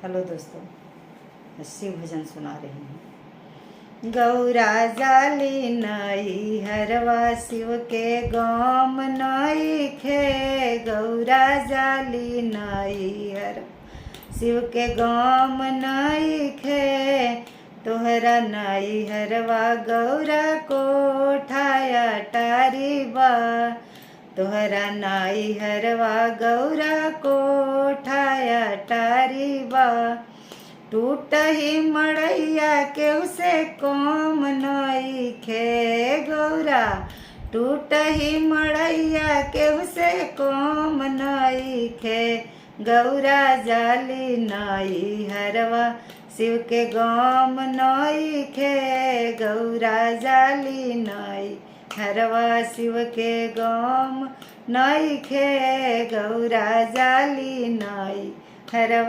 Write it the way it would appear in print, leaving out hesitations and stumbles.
Hello दोस्तों, शिव भजन सुना रही हूँ। गौरा जाली नई हरवा शिव के गाम नई खे। गौरा जाली नई हर शिव के गाम नई खे। तोहरा नई हरवा गौरा कोठाया टारी बा। तोहरा नाई हरवा गौरा कोठाया टारी बा। टूट ही मड़ैया के उसे कोम नई खे। गौरा टूट ही मड़ैया के उसे कोम नई खे। गौरा जाली नई हरवा शिव के गाम नई खे। गौरा जाली नई हरवा शिव के गाम नई खे। गौरा जाली नई हरवा